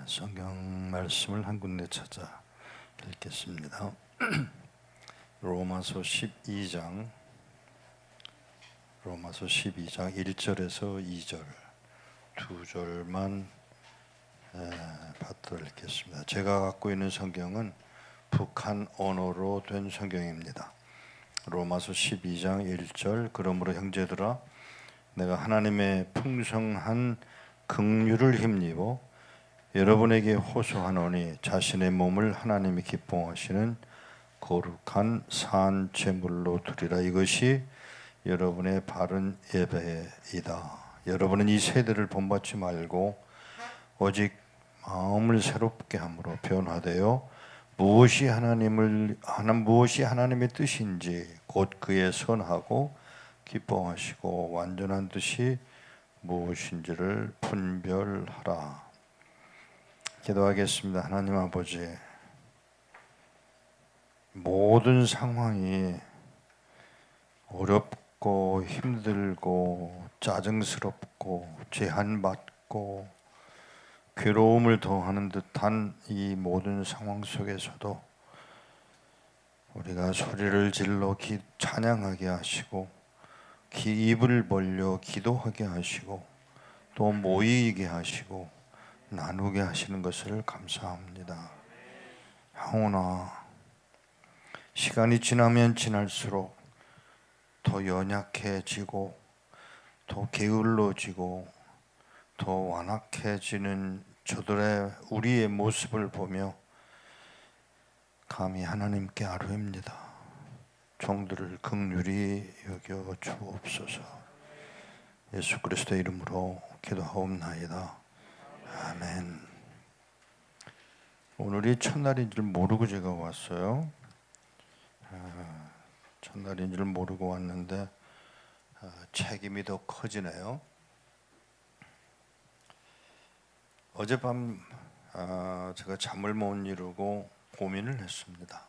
성경 말씀을 한 군데 찾아 읽겠습니다. 로마서 12장 1절에서 2절 두 절만 받들어 읽겠습니다. 제가 갖고 있는 성경은 북한 언어로 된 성경입니다. 로마서 12장 1절 그러므로 형제들아 내가 하나님의 풍성한 긍휼을 힘입어 여러분에게 호소하노니 자신의 몸을 하나님이 기뻐하시는 거룩한 산 제물로 드리라. 이것이 여러분의 바른 예배이다. 여러분은 이 세대를 본받지 말고 오직 마음을 새롭게 함으로 변화되어 무엇이 하나님의 뜻인지 곧 그의 선하고 기뻐하시고 완전한 뜻이 무엇인지를 분별하라. 기도하겠습니다. 하나님 아버지, 모든 상황이 어렵고 힘들고 짜증스럽고 제한받고 괴로움을 더하는 듯한 이 모든 상황 속에서도 우리가 소리를 질러 찬양하게 하시고 입을 벌려 기도하게 하시고 또 모이게 하시고 나누게 하시는 것을 감사합니다. 형오나 시간이 지나면 지날수록 더 연약해지고 더 게을러지고 더 완악해지는 우리의 모습을 보며 감히 하나님께 아뢰옵니다. 종들을 긍휼히 여겨 주옵소서. 예수 그리스도의 이름으로 기도하옵나이다. 아멘. 오늘이 첫날인 줄 모르고 제가 왔어요. 첫날인 줄 모르고 왔는데 책임이 더 커지네요. 어젯밤 제가 잠을 못 이루고 고민을 했습니다.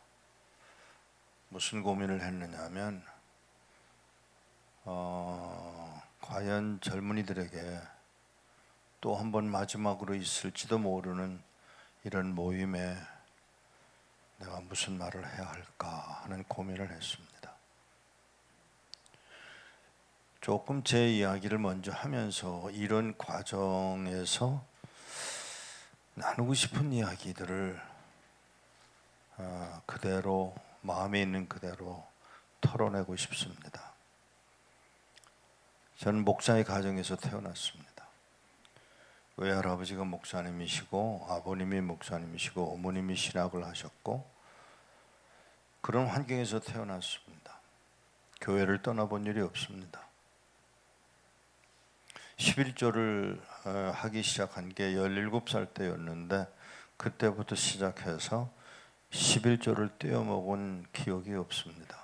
무슨 고민을 했느냐면 과연 젊은이들에게 또 한 번 마지막으로 있을지도 모르는 이런 모임에 내가 무슨 말을 해야 할까 하는 고민을 했습니다. 조금 제 이야기를 먼저 하면서 이런 과정에서 나누고 싶은 이야기들을 그대로 마음에 있는 그대로 털어내고 싶습니다. 저는 목사의 가정에서 태어났습니다. 외할아버지가 목사님이시고 아버님이 목사님이시고 어머님이 신학을 하셨고 그런 환경에서 태어났습니다. 교회를 떠나본 일이 없습니다. 11조를 하기 시작한 게 17살 때였는데 그때부터 시작해서 11조를 떼어먹은 기억이 없습니다.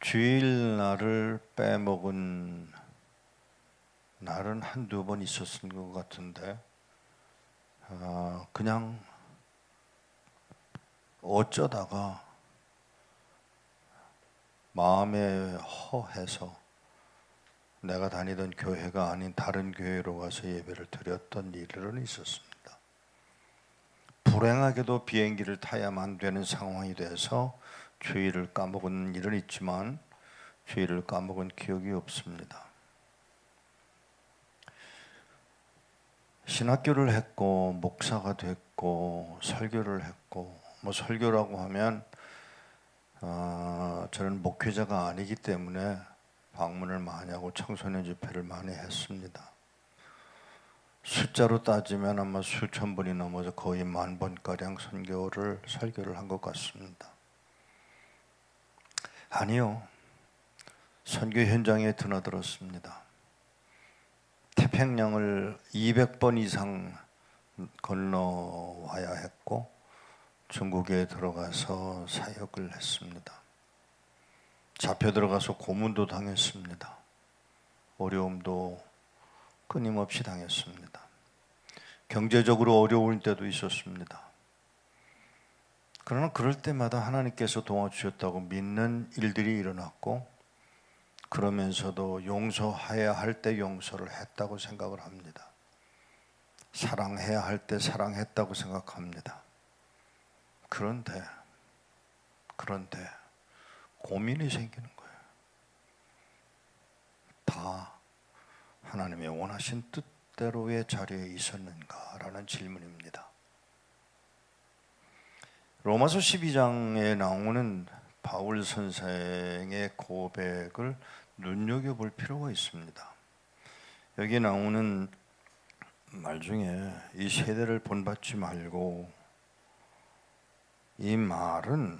주일날을 빼먹은 날은 한두 번 있었을 것 같은데 그냥 어쩌다가 마음에 허해서 내가 다니던 교회가 아닌 다른 교회로 가서 예배를 드렸던 일은 있었습니다. 불행하게도 비행기를 타야만 되는 상황이 돼서 주일을 까먹은 일은 있지만 주일을 까먹은 기억이 없습니다. 신학교를 했고 목사가 됐고 설교를 했고 설교라고 하면 저는 목회자가 아니기 때문에 방문을 많이 하고 청소년 집회를 많이 했습니다. 숫자로 따지면 아마 수천 번이 넘어서 거의 10,000번가량 설교를 한 것 같습니다. 아니요. 선교 현장에 드나들었습니다. 태평양을 200번 이상 건너와야 했고 중국에 들어가서 사역을 했습니다. 잡혀 들어가서 고문도 당했습니다. 어려움도 끊임없이 당했습니다. 경제적으로 어려울 때도 있었습니다. 그러나 그럴 때마다 하나님께서 도와주셨다고 믿는 일들이 일어났고 그러면서도 용서해야 할 때 용서를 했다고 생각을 합니다. 사랑해야 할 때 사랑했다고 생각합니다. 그런데 고민이 생기는 거예요. 다 하나님의 원하신 뜻대로의 자리에 있었는가라는 질문입니다. 로마서 12장에 나오는 바울 선생의 고백을 눈여겨볼 필요가 있습니다. 여기 나오는 말 중에 이 세대를 본받지 말고, 이 말은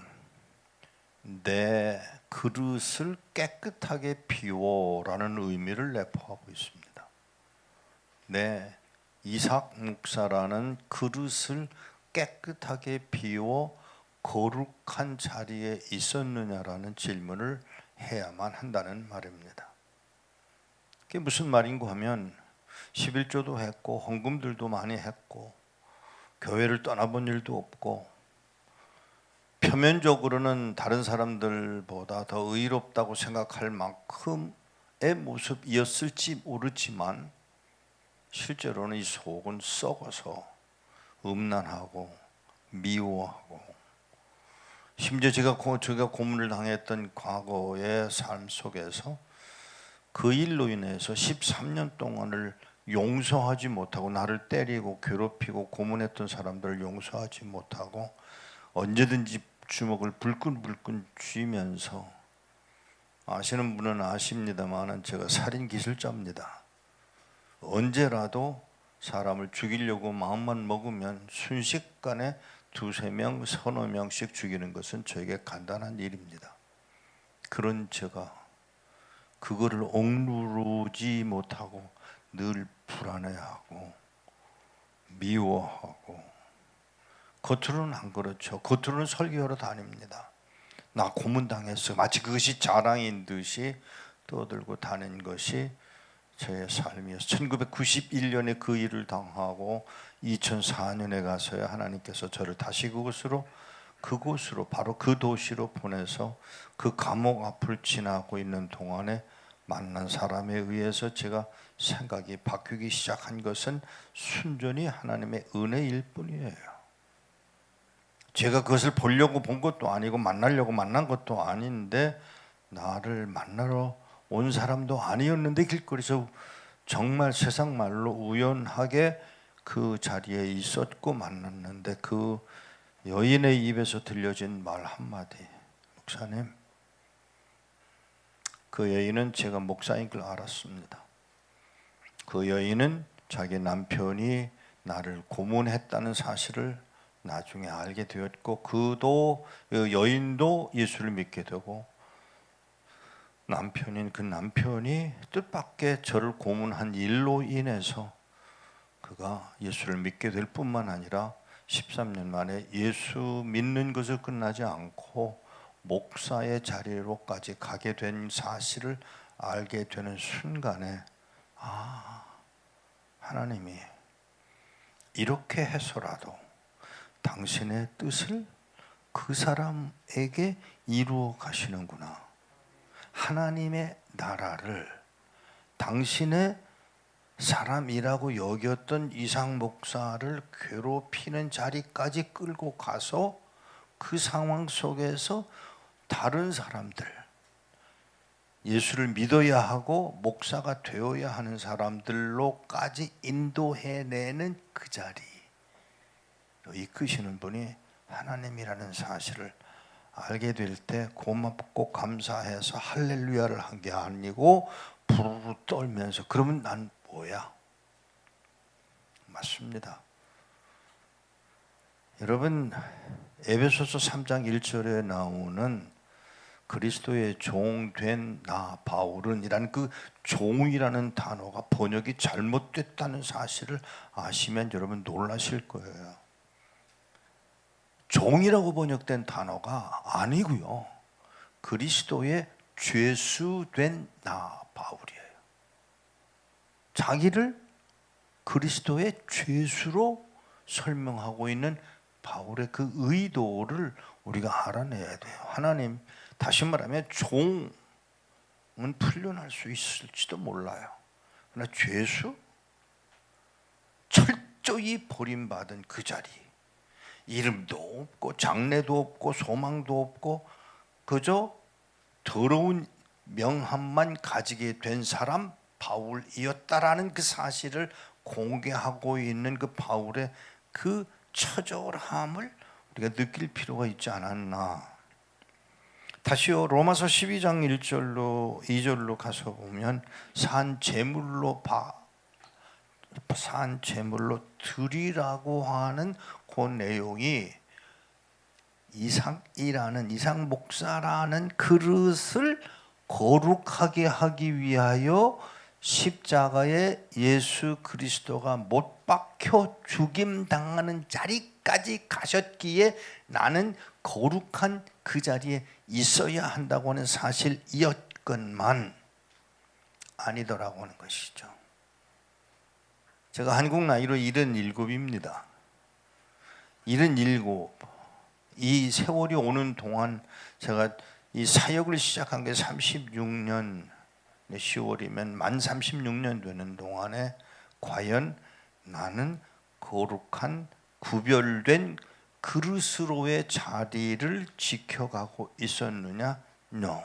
내 그릇을 깨끗하게 비워라는 의미를 내포하고 있습니다. 내 이삭 목사라는 그릇을 깨끗하게 비워 거룩한 자리에 있었느냐라는 질문을 해야만 한다는 말입니다. 그게 무슨 말인고 하면 11조도 했고 헌금들도 많이 했고 교회를 떠나본 일도 없고 표면적으로는 다른 사람들보다 더 의롭다고 생각할 만큼의 모습이었을지 모르지만 실제로는 이 속은 썩어서 음란하고 미워하고, 심지어 제가 고문을 당했던 과거의 삶 속에서 그 일로 인해서 13년 동안을 용서하지 못하고, 나를 때리고 괴롭히고 고문했던 사람들을 용서하지 못하고 언제든지 주먹을 불끈불끈 쥐면서, 아시는 분은 아십니다만 제가 살인 기술자입니다. 언제라도 사람을 죽이려고 마음만 먹으면 순식간에 두세 명, 서너 명씩 죽이는 것은 저에게 간단한 일입니다. 그런 제가 그거를 억누르지 못하고 늘 불안해하고 미워하고, 겉으로는 안 그렇죠. 겉으로는 설교하러 다닙니다. 나 고문당했어. 마치 그것이 자랑인 듯이 떠들고 다닌 것이 저의 삶이었어요. 1991년에 그 일을 당하고 2004년에 가서야 하나님께서 저를 다시 그곳으로 바로 그 도시로 보내서 그 감옥 앞을 지나고 있는 동안에 만난 사람에 의해서 제가 생각이 바뀌기 시작한 것은 순전히 하나님의 은혜일 뿐이에요. 제가 그것을 보려고 본 것도 아니고 만나려고 만난 것도 아닌데, 나를 만나러 온 사람도 아니었는데 길거리에서 정말 세상 말로 우연하게 그 자리에 있었고 만났는데, 그 여인의 입에서 들려진 말 한마디, 목사님, 그 여인은 제가 목사인 걸 알았습니다. 그 여인은 자기 남편이 나를 고문했다는 사실을 나중에 알게 되었고, 그 여인도 예수를 믿게 되고, 그 남편이 뜻밖의 저를 고문한 일로 인해서 그가 예수를 믿게 될 뿐만 아니라 13년 만에 예수 믿는 것을 끝나지 않고 목사의 자리로까지 가게 된 사실을 알게 되는 순간에, 하나님이 이렇게 해서라도 당신의 뜻을 그 사람에게 이루어 가시는구나. 하나님의 나라를 당신의 사람이라고 여겼던 이삭 목사를 괴롭히는 자리까지 끌고 가서 그 상황 속에서 다른 사람들, 예수를 믿어야 하고 목사가 되어야 하는 사람들로까지 인도해내는 그 자리, 이끄시는 분이 하나님이라는 사실을 알게 될 때 고맙고 감사해서 할렐루야를 한 게 아니고 부르르 떨면서, 그러면 난 뭐야? 맞습니다. 여러분, 에베소서 3장 1절에 나오는 그리스도의 종 된 나 바울은 이란 그 종이라는 단어가 번역이 잘못됐다는 사실을 아시면 여러분 놀라실 거예요. 종이라고 번역된 단어가 아니고요, 그리스도의 죄수 된 나 바울이에요. 자기를 그리스도의 죄수로 설명하고 있는 바울의 그 의도를 우리가 알아내야 돼요. 하나님, 다시 말하면 종은 풀려날 수 있을지도 몰라요. 그러나 죄수? 철저히 버림받은 그 자리, 이름도 없고 장래도 없고 소망도 없고 그저 더러운 명함만 가지게 된 사람 바울이었다라는 그 사실을 공개하고 있는 그 바울의 그 처절함을 우리가 느낄 필요가 있지 않았나. 다시요, 로마서 12장 1절로 2절로 가서 보면 산 제물로 드리라고 하는 그 내용이 이상 목사라는 그릇을 거룩하게 하기 위하여 십자가에 예수 그리스도가 못 박혀 죽임 당하는 자리까지 가셨기에 나는 거룩한 그 자리에 있어야 한다고 하는 사실이었건만 아니더라고 하는 것이죠. 제가 한국 나이로 77입니다. 77. 이 세월이 오는 동안 제가 이 사역을 시작한 게 36년 10월이면 만 36년 되는 동안에 과연 나는 거룩한 구별된 그릇으로의 자리를 지켜가고 있었느냐? No.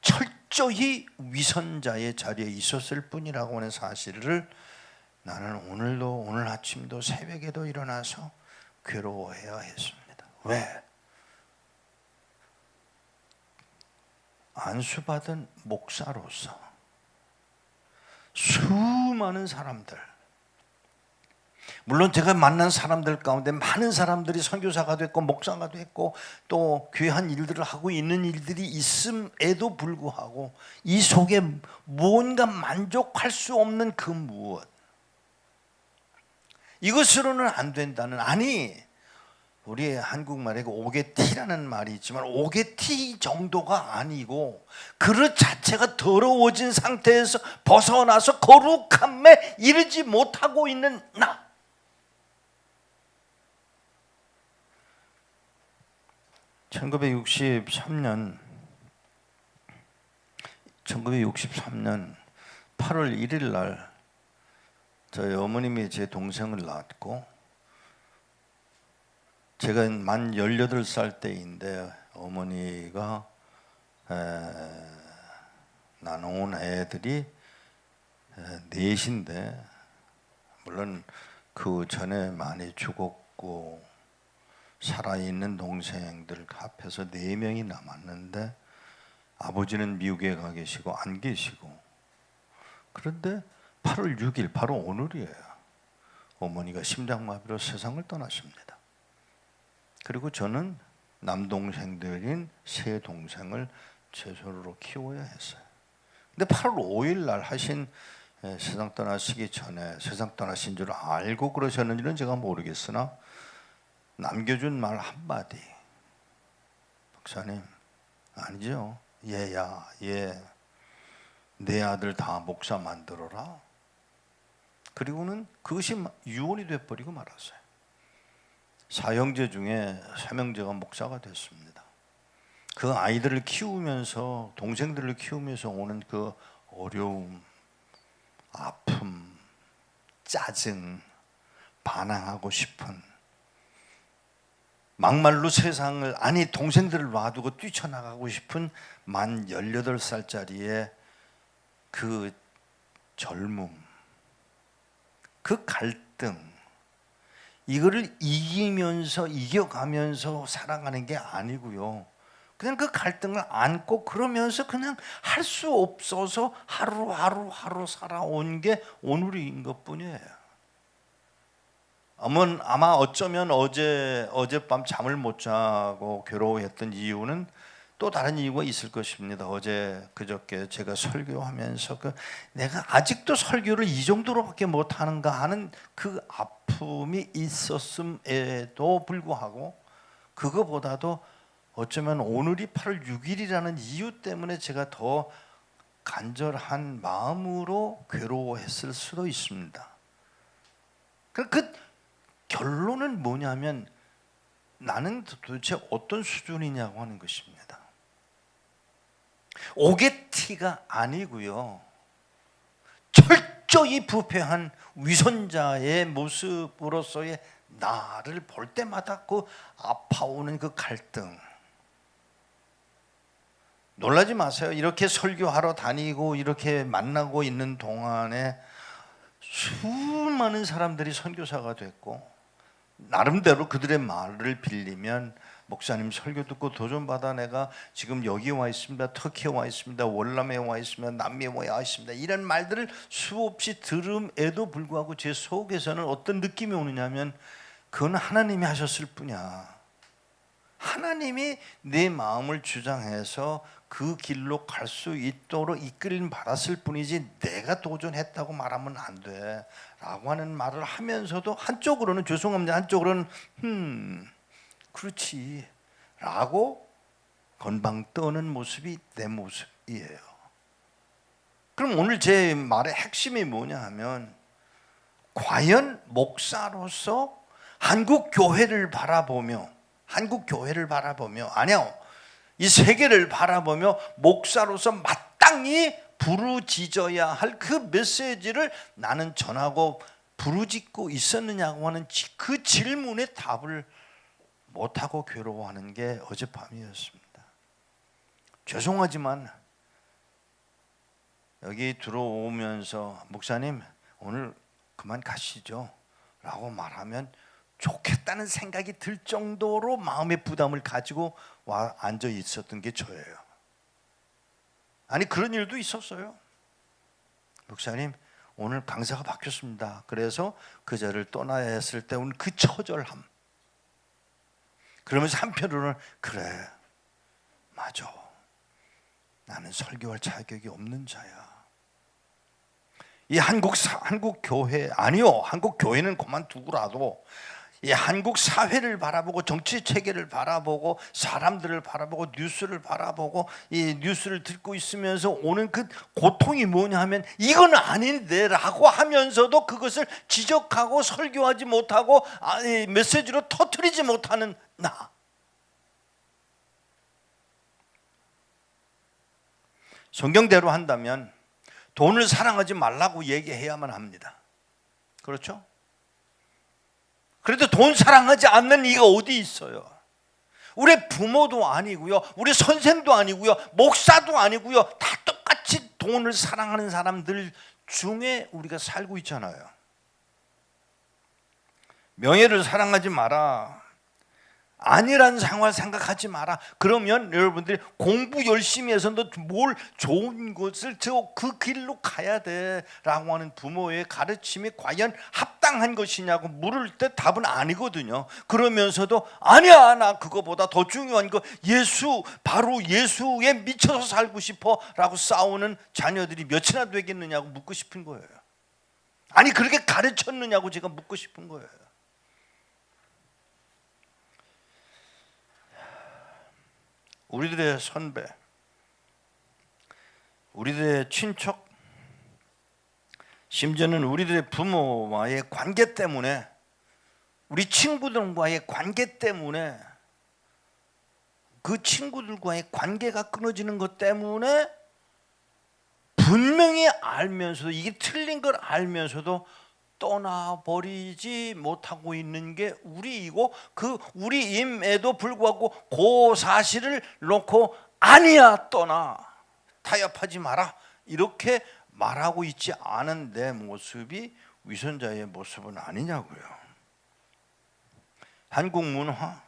철저히 위선자의 자리에 있었을 뿐이라고 하는 사실을 나는 오늘 아침도 새벽에도 일어나서 괴로워해야 했습니다. 왜? 안수받은 목사로서 수많은 사람들, 물론 제가 만난 사람들 가운데 많은 사람들이 선교사가 됐고 목사가 됐고 또 귀한 일들을 하고 있는 일들이 있음에도 불구하고 이 속에 뭔가 만족할 수 없는 그 무엇, 이것으로는 안 된다는, 아니 우리 한국말에 오게티라는 말이 있지만 오게티 정도가 아니고 그릇 자체가 더러워진 상태에서 벗어나서 거룩함에 이르지 못하고 있는 나. (1963년 8월 1일 날 저희 어머님이 제 동생을 낳았고 제가 만 18살 때인데 어머니가 나눠온 애들이 넷인데, 물론 그 전에 많이 죽었고 살아있는 동생들 합해서 4명이 남았는데 아버지는 미국에 가 계시고 안 계시고, 그런데 8월 6일 바로 오늘이에요. 어머니가 심장마비로 세상을 떠나십니다. 그리고 저는 남동생들인 세 동생을 제 손으로 키워야 했어요. 근데 8월 5일 날 하신 세상 떠나시기 전에 세상 떠나신 줄 알고 그러셨는지는 제가 모르겠으나 남겨준 말 한마디, 목사님 아니죠, 얘야 얘 내 아들 다 목사 만들어라. 그리고는 그것이 유언이 돼버리고 말았어요. 4형제 중에 3형제가 목사가 됐습니다. 그 아이들을 키우면서, 동생들을 키우면서 오는 그 어려움, 아픔, 짜증, 반항하고 싶은, 막말로 세상을, 아니 동생들을 놔두고 뛰쳐나가고 싶은 만 18살짜리의 그 젊음, 그 갈등, 이거를 이겨가면서 살아가는 게 아니고요. 그냥 그 갈등을 안고 그러면서 그냥 할 수 없어서 하루 살아온 게 오늘인 것뿐이에요. 아마 어쩌면 어젯밤 잠을 못 자고 괴로워했던 이유는 또 다른 이유가 있을 것입니다. 그저께 제가 설교하면서 내가 아직도 설교를 이 정도로밖에 못하는가 하는 그 아픔이 있었음에도 불구하고, 그거보다도 어쩌면 오늘이 8월 6일이라는 이유 때문에 제가 더 간절한 마음으로 괴로워했을 수도 있습니다. 그 결론은 뭐냐면 나는 도대체 어떤 수준이냐고 하는 것입니다. 오게티가 아니고요, 철저히 부패한 위선자의 모습으로서의 나를 볼 때마다 그 아파오는 그 갈등, 놀라지 마세요. 이렇게 설교하러 다니고 이렇게 만나고 있는 동안에 수많은 사람들이 선교사가 됐고, 나름대로 그들의 말을 빌리면 목사님 설교 듣고 도전받아 내가 지금 여기 와 있습니다, 터키에 와 있습니다, 월남에 와 있습니다, 남미에 와 있습니다, 이런 말들을 수없이 들음에도 불구하고 제 속에서는 어떤 느낌이 오느냐면, 그건 하나님이 하셨을 뿐이야. 하나님이 내 마음을 주장해서 그 길로 갈 수 있도록 이끌림 받았을 뿐이지 내가 도전했다고 말하면 안 돼 라고 하는 말을 하면서도 한쪽으로는, 죄송합니다, 한쪽으로는 그렇지 라고 건방 떠는 모습이 내 모습이에요. 그럼 오늘 제 말의 핵심이 뭐냐 하면, 과연 목사로서 한국 교회를 바라보며 아니요, 이 세계를 바라보며 목사로서 마땅히 부르짖어야 할 그 메시지를 나는 전하고 부르짖고 있었느냐고 하는 그 질문에 답을 못하고 괴로워하는 게 어젯밤이었습니다. 죄송하지만 여기 들어오면서 목사님 오늘 그만 가시죠 라고 말하면 좋겠다는 생각이 들 정도로 마음의 부담을 가지고 와 앉아 있었던 게 저예요. 아니, 그런 일도 있었어요. 목사님 오늘 강사가 바뀌었습니다. 그래서 그 자리를 떠나야 했을 때 오늘 그 처절함, 그러면서 한편으로는 그래 맞아, 나는 설교할 자격이 없는 자야. 이 한국 교회, 아니요, 한국 교회는 그만두고라도 이 한국 사회를 바라보고 정치 체계를 바라보고 사람들을 바라보고 뉴스를 바라보고 이 뉴스를 듣고 있으면서 오는 그 고통이 뭐냐 하면, 이건 아닌데 라고 하면서도 그것을 지적하고 설교하지 못하고 메시지로 터뜨리지 못하는 나. 성경대로 한다면 돈을 사랑하지 말라고 얘기해야만 합니다. 그렇죠? 그래도 돈 사랑하지 않는 이가 어디 있어요? 우리 부모도 아니고요, 우리 선생도 아니고요, 목사도 아니고요, 다 똑같이 돈을 사랑하는 사람들 중에 우리가 살고 있잖아요. 명예를 사랑하지 마라, 아니란 상황을 생각하지 마라. 그러면 여러분들이 공부 열심히 해서도 뭘 좋은 것을 그 길로 가야 돼 라고 하는 부모의 가르침이 과연 합당한 것이냐고 물을 때 답은 아니거든요. 그러면서도 아니야, 나 그거보다 더 중요한 거 예수, 바로 예수에 미쳐서 살고 싶어 라고 싸우는 자녀들이 몇이나 되겠느냐고 묻고 싶은 거예요. 아니, 그렇게 가르쳤느냐고 제가 묻고 싶은 거예요. 우리들의 선배, 우리들의 친척, 심지어는 우리들의 부모와의 관계 때문에, 우리 친구들과의 관계 때문에, 그 친구들과의 관계가 끊어지는 것 때문에 분명히 알면서도, 이게 틀린 걸 알면서도 떠나버리지 못하고 있는 게 우리이고, 그 우리임에도 불구하고 그 사실을 놓고 아니야, 떠나, 타협하지 마라 이렇게 말하고 있지 않은 내 모습이 위선자의 모습은 아니냐고요. 한국 문화,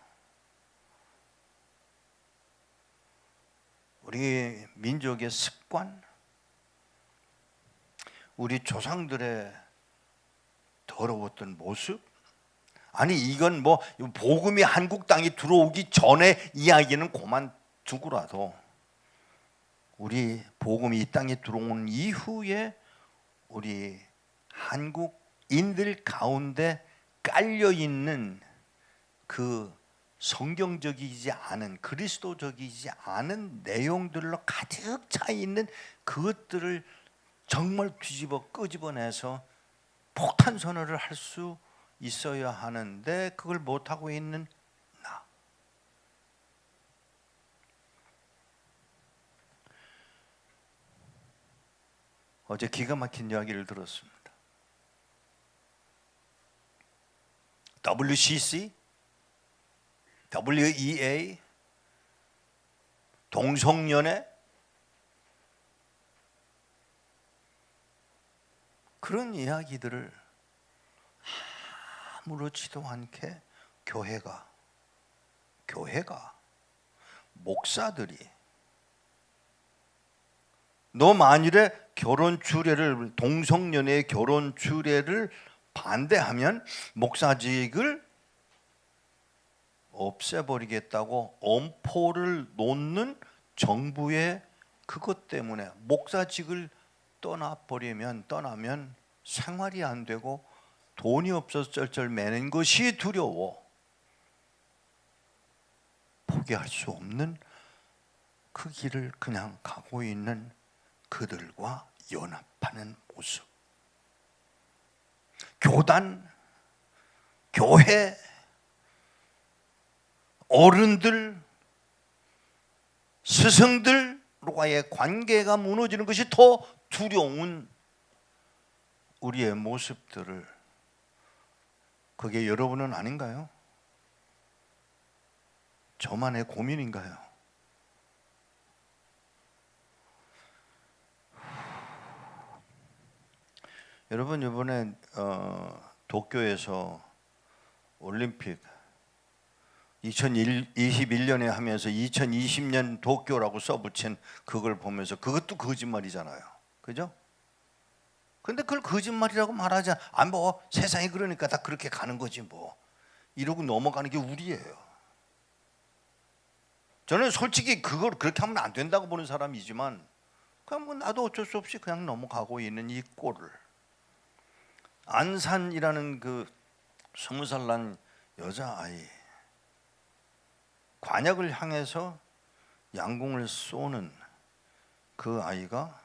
우리 민족의 습관, 우리 조상들의 더러웠던 모습, 아니 이건 뭐 복음이 한국 땅에 들어오기 전에 이야기는 그만두고라도 우리 복음이 이 땅에 들어온 이후에 우리 한국인들 가운데 깔려있는 그 성경적이지 않은, 그리스도적이지 않은 내용들로 가득 차 있는 그것들을 정말 뒤집어 끄집어내서 폭탄 선언을 할 수 있어야 하는데 그걸 못하고 있는 나. 어제 기가 막힌 이야기를 들었습니다. WCC, WEA, 동성연애, 그런 이야기들을 아무렇지도 않게 교회가 목사들이 너 만일에 결혼 주례를 동성연애의 결혼 주례를 반대하면 목사직을 없애버리겠다고 엄포를 놓는 정부의 그것 때문에 목사직을 떠나면 생활이 안 되고 돈이 없어서 쩔쩔매는 것이 두려워 포기할 수 없는 그 길을 그냥 가고 있는 그들과 연합하는 모습. 교단, 교회, 어른들, 스승들과의 관계가 무너지는 것이 더 두려운 우리의 모습들을, 그게 여러분은 아닌가요? 저만의 고민인가요? 여러분 이번에 도쿄에서 올림픽 2021년에 하면서 2020년 도쿄라고 써붙인 그걸 보면서 그것도 거짓말이잖아요. 그죠? 근데 그걸 거짓말이라고 말하지 않아. 뭐 세상이 그러니까 다 그렇게 가는 거지 뭐. 이러고 넘어가는 게 우리예요. 저는 솔직히 그걸 그렇게 하면 안 된다고 보는 사람이지만 그냥 뭐 나도 어쩔 수 없이 그냥 넘어가고 있는 이 꼴을. 안산이라는 그 20살 난 여자아이, 관역을 향해서 양궁을 쏘는 그 아이가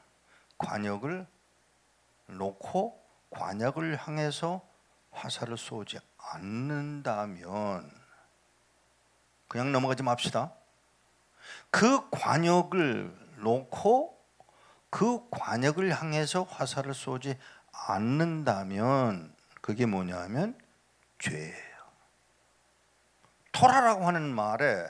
관역을 놓고 관역을 향해서 화살을 쏘지 않는다면 그냥 넘어가지 맙시다. 그 관역을 놓고 그 관역을 향해서 화살을 쏘지 않는다면 그게 뭐냐면 죄예요. 토라라고 하는 말에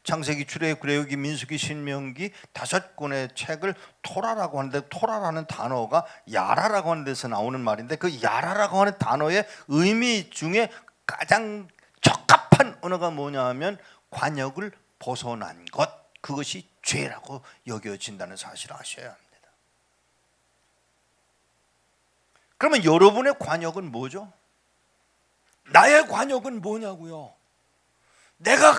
창세기, 출애굽, 레위기, 민수기, 신명기 5권의 책을 토라라고 하는데, 토라라는 단어가 야라라고 하는 데서 나오는 말인데 그 야라라고 하는 단어의 의미 중에 가장 적합한 언어가 뭐냐면 관역을 벗어난 것, 그것이 죄라고 여겨진다는 사실을 아셔야 합니다. 그러면 여러분의 관역은 뭐죠? 나의 관역은 뭐냐고요? 내가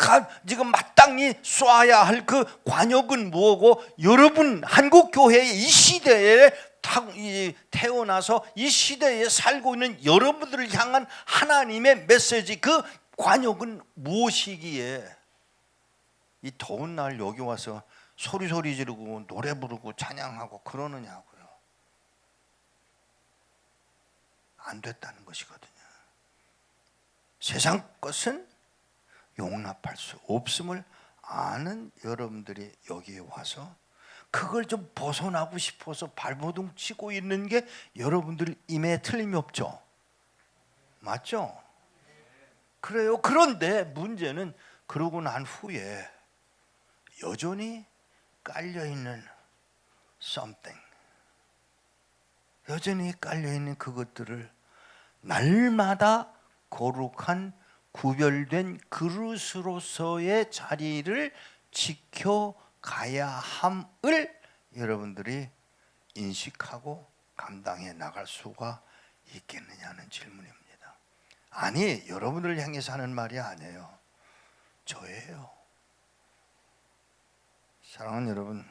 지금 마땅히 쏴야 할 그 관역은 뭐고, 여러분 한국 교회의 이 시대에 태어나서 이 시대에 살고 있는 여러분들을 향한 하나님의 메시지, 그 관역은 무엇이기에 이 더운 날 여기 와서 소리 지르고 노래 부르고 찬양하고 그러느냐고요. 안 됐다는 것이거든요. 세상 것은 용납할 수 없음을 아는 여러분들이 여기에 와서 그걸 좀 벗어나고 싶어서 발버둥 치고 있는 게 여러분들 임에 틀림이 없죠. 맞죠? 그래요. 그런데 문제는 그러고 난 후에 여전히 깔려있는 something, 여전히 깔려있는 그것들을 날마다 거룩한 구별된 그릇으로서의 자리를 지켜가야 함을 여러분들이 인식하고 감당해 나갈 수가 있겠느냐는 질문입니다. 아니, 여러분을 향해서 하는 말이 아니에요. 저예요. 사랑하는 여러분,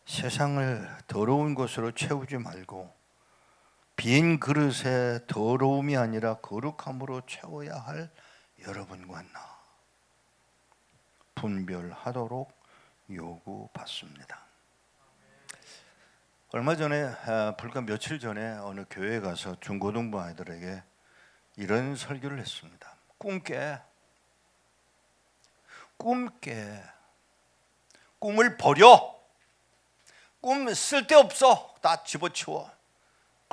세상을 더러운 것으로 채우지 말고 빈 그릇에 더러움이 아니라 거룩함으로 채워야 할 여러분과 나 분별하도록 요구받습니다. 얼마 전에, 불과 며칠 전에 어느 교회에 가서 중고등부 아이들에게 이런 설교를 했습니다. 꿈깨. 꿈을 버려. 꿈 쓸데없어. 다 집어치워.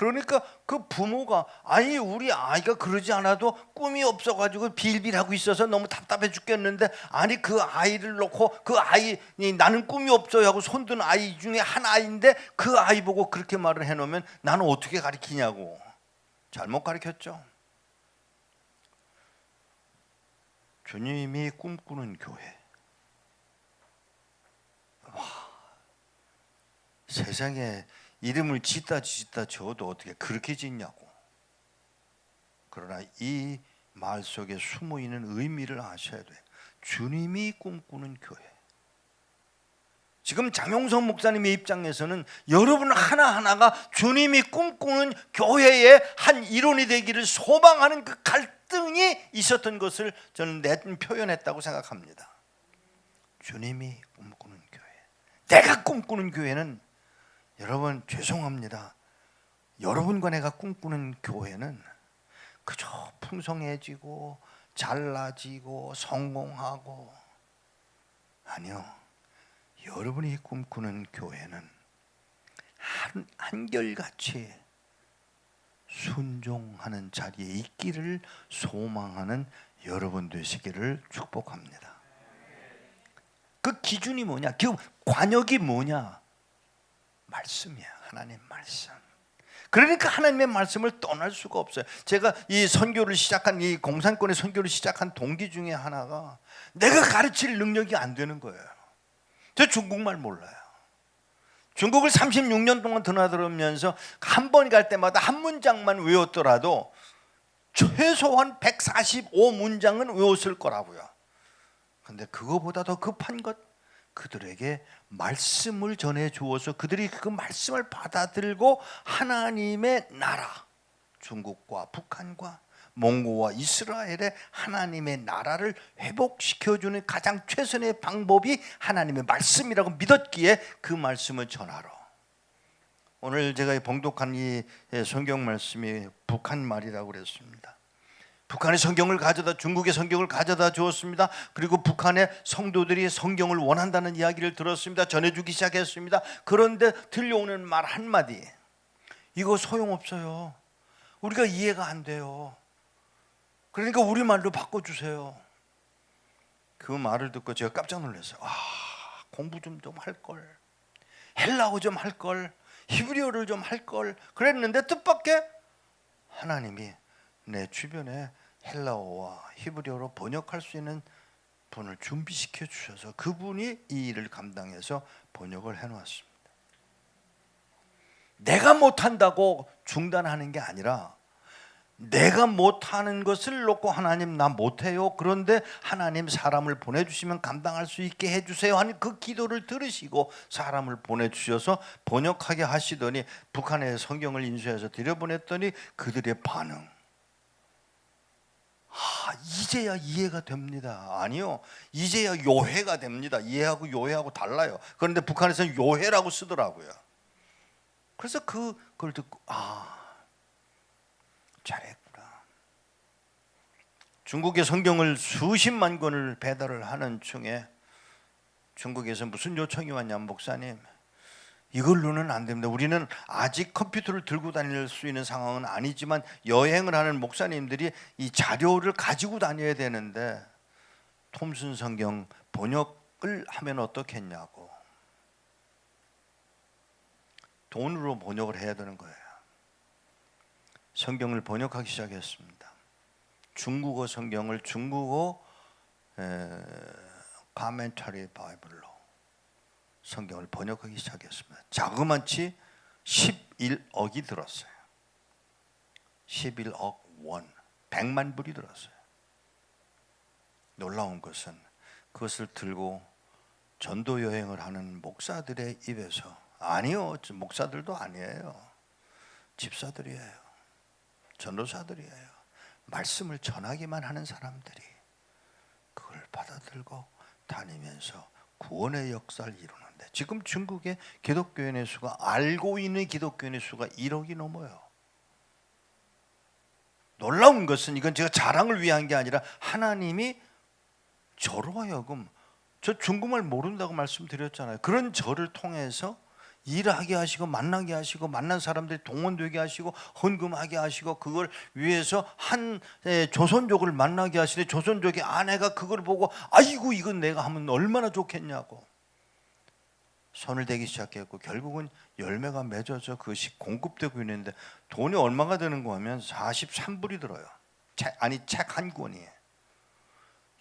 그러니까 그 부모가 아니 우리 아이가 그러지 않아도 꿈이 없어가지고 빌빌하고 있어서 너무 답답해 죽겠는데 아니 그 아이를 놓고 그 아이 나는 꿈이 없어요 하고 손든 아이 중에 한 아이인데 그 아이 보고 그렇게 말을 해놓으면 나는 어떻게 가르치냐고. 잘못 가르쳤죠. 주님이 꿈꾸는 교회. 와, 세상에 이름을 짓다 지어도 어떻게 그렇게 짓냐고. 그러나 이 말 속에 숨어있는 의미를 아셔야 돼. 주님이 꿈꾸는 교회. 지금 장용석 목사님의 입장에서는 여러분 하나하나가 주님이 꿈꾸는 교회의 한 일원이 되기를 소망하는 그 갈등이 있었던 것을 저는 표현했다고 생각합니다. 주님이 꿈꾸는 교회. 내가 꿈꾸는 교회는 여러분 죄송합니다. 여러분과 내가 꿈꾸는 교회는 그저 풍성해지고 잘나지고 성공하고 아니요. 여러분이 꿈꾸는 교회는 한결같이 순종하는 자리에 있기를 소망하는 여러분 되시기를 축복합니다. 그 기준이 뭐냐? 그 관역이 뭐냐? 말씀이야. 하나님 말씀. 그러니까 하나님의 말씀을 떠날 수가 없어요. 제가 이 선교를 시작한 이 공산권의 선교를 시작한 동기 중에 하나가 내가 가르칠 능력이 안 되는 거예요. 저 중국말 몰라요. 중국을 36년 동안 드나들으면서 한 번 갈 때마다 한 문장만 외웠더라도 최소한 145문장은 외웠을 거라고요. 근데 그거보다 더 급한 것, 그들에게 말씀을 전해 주어서 그들이 그 말씀을 받아들고 하나님의 나라, 중국과 북한과 몽고와 이스라엘의 하나님의 나라를 회복시켜주는 가장 최선의 방법이 하나님의 말씀이라고 믿었기에 그 말씀을 전하러. 오늘 제가 봉독한 이 성경 말씀이 북한 말이라고 그랬습니다. 북한의 성경을 가져다 중국의 성경을 가져다 주었습니다. 그리고 북한의 성도들이 성경을 원한다는 이야기를 들었습니다. 전해주기 시작했습니다. 그런데 들려오는 말 한마디, 이거 소용없어요. 우리가 이해가 안 돼요. 그러니까 우리말로 바꿔주세요. 그 말을 듣고 제가 깜짝 놀랐어요. 공부 좀 할걸, 헬라어 좀 할걸, 히브리어를 좀 할걸 그랬는데 뜻밖의 하나님이 내 주변에 헬라어와 히브리어로 번역할 수 있는 분을 준비시켜 주셔서 그분이 이 일을 감당해서 번역을 해놓았습니다. 내가 못한다고 중단하는 게 아니라 내가 못하는 것을 놓고 하나님 나 못해요. 그런데 하나님 사람을 보내주시면 감당할 수 있게 해주세요 하는 그 기도를 들으시고 사람을 보내주셔서 번역하게 하시더니 북한에 성경을 인수해서 들여보냈더니 그들의 반응, 이제야 이해가 됩니다. 아니요, 이제야 요해가 됩니다. 이해하고 요해하고 달라요. 그런데 북한에서는 요해라고 쓰더라고요. 그래서 그걸 듣고 잘했구나. 중국의 성경을 수십만 권을 배달을 하는 중에 중국에서 무슨 요청이 왔냐면, 목사님 이걸로는 안 됩니다. 우리는 아직 컴퓨터를 들고 다닐 수 있는 상황은 아니지만 여행을 하는 목사님들이 이 자료를 가지고 다녀야 되는데 톰슨 성경 번역을 하면 어떻겠냐고. 돈으로 번역을 해야 되는 거예요. 성경을 번역하기 시작했습니다. 중국어 성경을 중국어 카멘터리 바이블로 성경을 번역하기 시작했습니다. 자그마치 11억이 들었어요. 11억 원, 100만 불이 들었어요. 놀라운 것은 그것을 들고 전도 여행을 하는 목사들의 입에서, 아니요, 목사들도 아니에요, 집사들이에요, 전도사들이에요, 말씀을 전하기만 하는 사람들이 그걸 받아들고 다니면서 구원의 역사를 이루는데, 지금 중국의 기독교인의 수가, 알고 있는 기독교인의 수가 1억이 넘어요. 놀라운 것은, 이건 제가 자랑을 위한 게 아니라 하나님이 저로 하여금, 저 중국말 모른다고 말씀드렸잖아요. 그런 저를 통해서 일하게 하시고 만나게 하시고 만난 사람들이 동원되게 하시고 헌금하게 하시고 그걸 위해서 한 조선족을 만나게 하시되 조선족의 아내가 그걸 보고 아이고 이건 내가 하면 얼마나 좋겠냐고 손을 대기 시작했고 결국은 열매가 맺어져 그것이 공급되고 있는데 돈이 얼마가 드는 거 하면 43불이 들어요. 책 한 권이.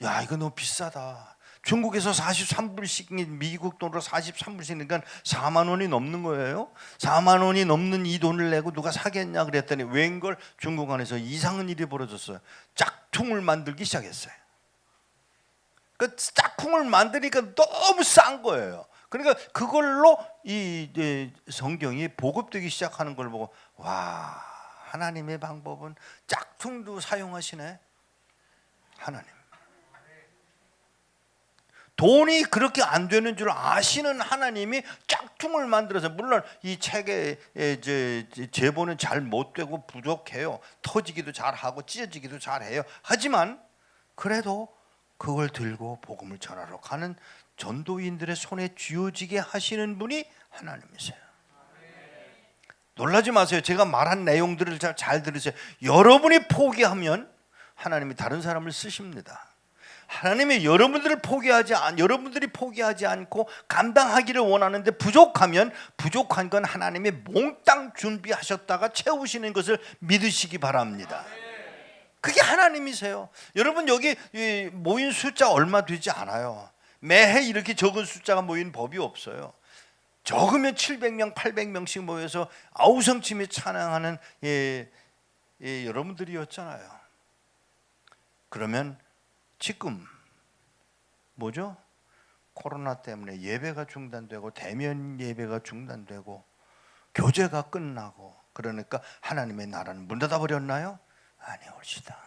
야 이거 너무 비싸다. 중국에서 43불씩 미국 돈으로 43불씩이니까 4만 원이 넘는 거예요. 4만 원이 넘는 이 돈을 내고 누가 사겠냐 그랬더니 웬걸 중국 안에서 이상한 일이 벌어졌어요. 짝퉁을 만들기 시작했어요. 그 짝퉁을 만드니까 너무 싼 거예요. 그러니까 그걸로 이 성경이 보급되기 시작하는 걸 보고 와 하나님의 방법은 짝퉁도 사용하시네. 하나님 돈이 그렇게 안 되는 줄 아시는 하나님이 짝퉁을 만들어서 물론 이 책의 제보는 잘 못 되고 부족해요. 터지기도 잘하고 찢어지기도 잘해요. 하지만 그래도 그걸 들고 복음을 전하러 가는 전도인들의 손에 쥐어지게 하시는 분이 하나님이세요. 놀라지 마세요. 제가 말한 내용들을 잘 들으세요. 여러분이 포기하면 하나님이 다른 사람을 쓰십니다. 하나님이 여러분들이 포기하지 않고 감당하기를 원하는데 부족하면 부족한 건 하나님이 몽땅 준비하셨다가 채우시는 것을 믿으시기 바랍니다. 그게 하나님이세요. 여러분 여기 모인 숫자 얼마 되지 않아요. 매해 이렇게 적은 숫자가 모인 법이 없어요. 적으면 700명, 800명씩 모여서 아우성침에 찬양하는 여러분들이었잖아요. 그러면 지금 뭐죠? 코로나 때문에 예배가 중단되고 대면 예배가 중단되고 교제가 끝나고 그러니까 하나님의 나라는 문 닫아버렸나요? 아니올시다.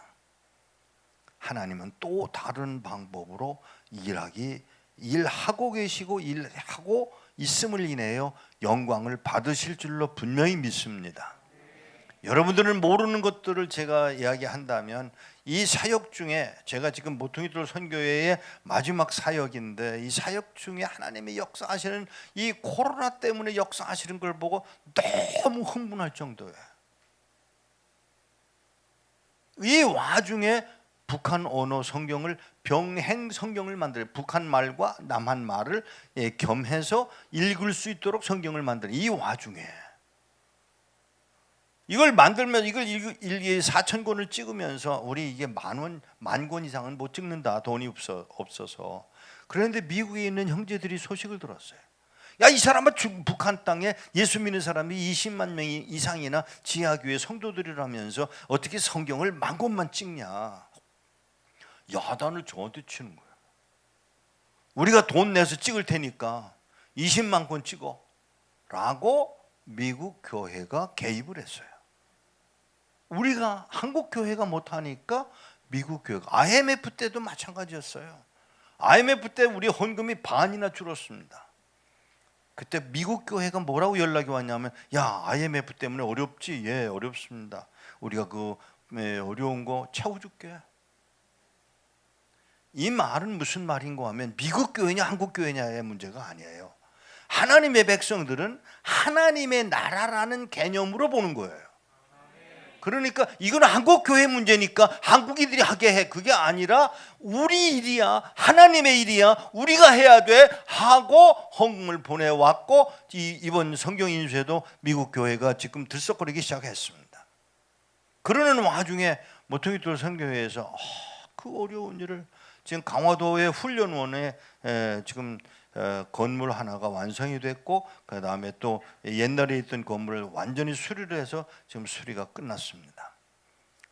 하나님은 또 다른 방법으로 일하고 계시고 일하고 있음을 인하여 영광을 받으실 줄로 분명히 믿습니다. 여러분들은 모르는 것들을 제가 이야기한다면 이 사역 중에 제가 지금 모퉁이돌 선교회의 마지막 사역인데 이 사역 중에 하나님의 역사하시는 이 코로나 때문에 역사하시는 걸 보고 너무 흥분할 정도예요. 이 와중에 북한 언어 성경을 병행 성경을 만들어요. 북한 말과 남한 말을 겸해서 읽을 수 있도록 성경을 만드는 이 와중에 이걸 만들면 이걸 4,000권을 찍으면서 우리 이게 만 권 이상은 못 찍는다. 돈이 없어서. 그런데 미국에 있는 형제들이 소식을 들었어요. 야, 이 사람은 북한 땅에 예수 믿는 사람이 20만 명 이상이나 지하교회 성도들이라면서 어떻게 성경을 10,000권만 찍냐. 야단을 저한테 치는 거예요. 우리가 돈 내서 찍을 테니까 20만 권 찍어 라고 미국 교회가 개입을 했어요. 우리가 한국 교회가 못하니까 미국 교회가 IMF 때도 마찬가지였어요. IMF 때 우리 헌금이 반이나 줄었습니다. 그때 미국 교회가 뭐라고 연락이 왔냐면 야 IMF 때문에 어렵지? 예 어렵습니다. 우리가 어려운 거 채워줄게. 이 말은 무슨 말인가 하면 미국 교회냐 한국 교회냐의 문제가 아니에요. 하나님의 백성들은 하나님의 나라라는 개념으로 보는 거예요. 그러니까 이건 한국 교회 문제니까 한국인들이 하게 해. 그게 아니라 우리 일이야. 하나님의 일이야. 우리가 해야 돼 하고 헌금을 보내왔고 이번 성경 인수에도 미국 교회가 지금 들썩거리기 시작했습니다. 그러는 와중에 모퉁이돌 선교회에서 그 어려운 일을 지금 강화도의 훈련원에 지금 건물 하나가 완성이 됐고 그 다음에 또 옛날에 있던 건물을 완전히 수리를 해서 지금 수리가 끝났습니다.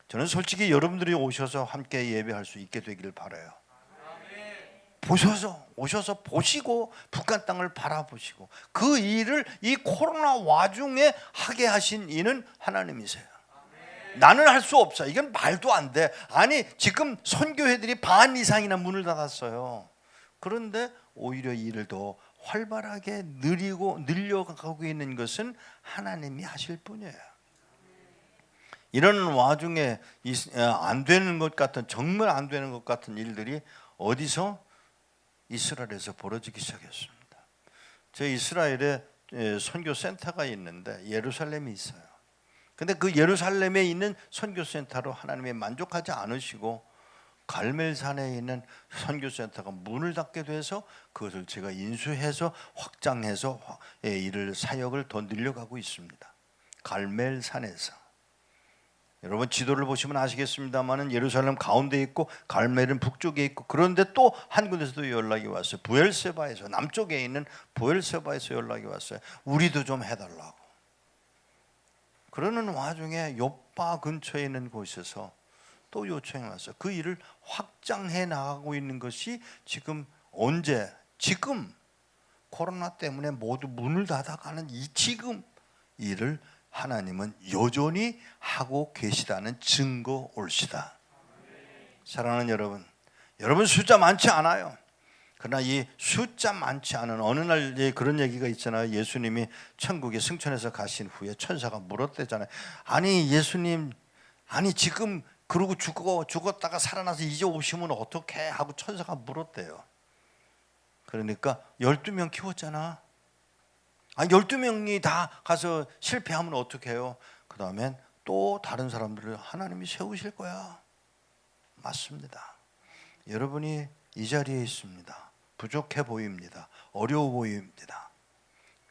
저는 솔직히 여러분들이 오셔서 함께 예배할 수 있게 되기를 바라요. 오셔서 보시고 북한 땅을 바라보시고 그 일을 이 코로나 와중에 하게 하신 이는 하나님이세요. 나는 할 수 없어. 이건 말도 안 돼. 아니 지금 선교회들이 반 이상이나 문을 닫았어요. 그런데 오히려 이 일을 더 활발하게 늘려가고 있는 것은 하나님이 하실 뿐이에요. 이런 와중에 안 되는 것 같은 정말 안 되는 것 같은 일들이 어디서? 이스라엘에서 벌어지기 시작했습니다. 저 이스라엘에 선교 센터가 있는데 예루살렘에 있어요. 근데 그 예루살렘에 있는 선교 센터로 하나님이 만족하지 않으시고 갈멜산에 있는 선교 센터가 문을 닫게 돼서 그것을 제가 인수해서 확장해서 이를 사역을 더 늘려가고 있습니다. 갈멜산에서. 여러분 지도를 보시면 아시겠습니다만은 예루살렘 가운데 있고 갈멜은 북쪽에 있고, 그런데 또 한 군데서도 연락이 왔어요. 부엘세바에서, 남쪽에 있는 부엘세바에서 연락이 왔어요. 우리도 좀 해달라고. 그러는 와중에 요파 근처에 있는 곳에서 또 요청이 왔어요. 그 일을 확장해 나가고 있는 것이 지금 지금 코로나 때문에 모두 문을 닫아가는 이 지금 일을 하나님은 여전히 하고 계시다는 증거 올시다. 사랑하는 여러분 숫자 많지 않아요. 그러나 이 숫자 많지 않은 어느 날 그런 얘기가 있잖아요. 예수님이 천국에 승천해서 가신 후에 천사가 물었대잖아요. 아니 예수님, 아니 지금 그러고 죽었다가 살아나서 이제 오시면 어떻게 하고 천사가 물었대요. 그러니까 12명 키웠잖아. 12명이 다 가서 실패하면 어떻게 해요? 그 다음엔 또 다른 사람들을 하나님이 세우실 거야. 맞습니다. 여러분이 이 자리에 있습니다. 부족해 보입니다. 어려워 보입니다.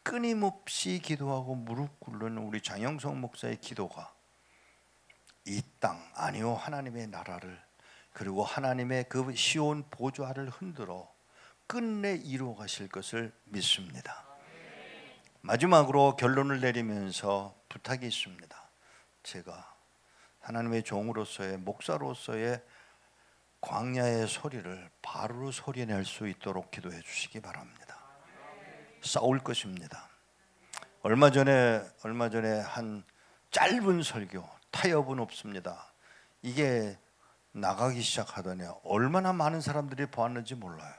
끊임없이 기도하고 무릎 꿇는 우리 장영성 목사의 기도가 이 땅, 아니요 하나님의 나라를, 그리고 하나님의 그 시온 보좌를 흔들어 끝내 이루어 가실 것을 믿습니다. 마지막으로 결론을 내리면서 부탁이 있습니다. 제가 하나님의 종으로서의 목사로서의 광야의 소리를 바로 소리낼 수 있도록 기도해 주시기 바랍니다. 싸울 것입니다. 얼마 전에 한 짧은 설교, 타협은 없습니다. 이게 나가기 시작하더니 얼마나 많은 사람들이 보았는지 몰라요.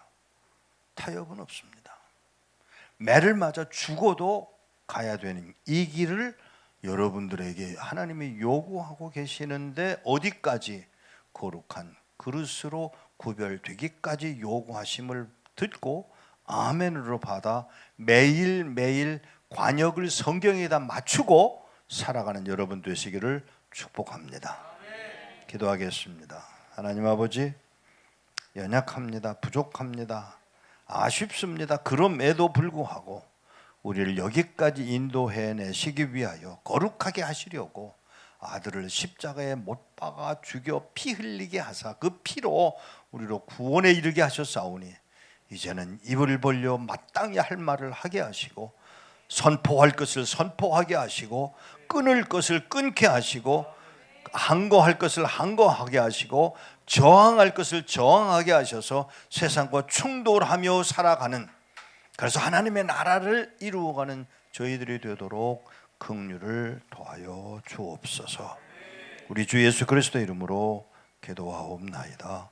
타협은 없습니다. 매를 맞아 죽어도 가야 되는 이 길을 여러분들에게 하나님이 요구하고 계시는데, 어디까지? 거룩한 그릇으로 구별되기까지 요구하심을 듣고 아멘으로 받아 매일매일 관역을 성경에다 맞추고 살아가는 여러분 되시기를 축복합니다. 기도하겠습니다. 하나님 아버지, 연약합니다. 부족합니다. 아쉽습니다. 그럼에도 불구하고 우리를 여기까지 인도해내시기 위하여 거룩하게 하시려고 아들을 십자가에 못 박아 죽여 피 흘리게 하사 그 피로 우리로 구원에 이르게 하셨사오니, 이제는 입을 벌려 마땅히 할 말을 하게 하시고, 선포할 것을 선포하게 하시고, 끊을 것을 끊게 하시고, 항거할 것을 항거하게 하시고, 저항할 것을 저항하게 하셔서 세상과 충돌하며 살아가는, 그래서 하나님의 나라를 이루어가는 저희들이 되도록 긍휼을 더하여 주옵소서. 우리 주 예수 그리스도 이름으로 기도하옵나이다.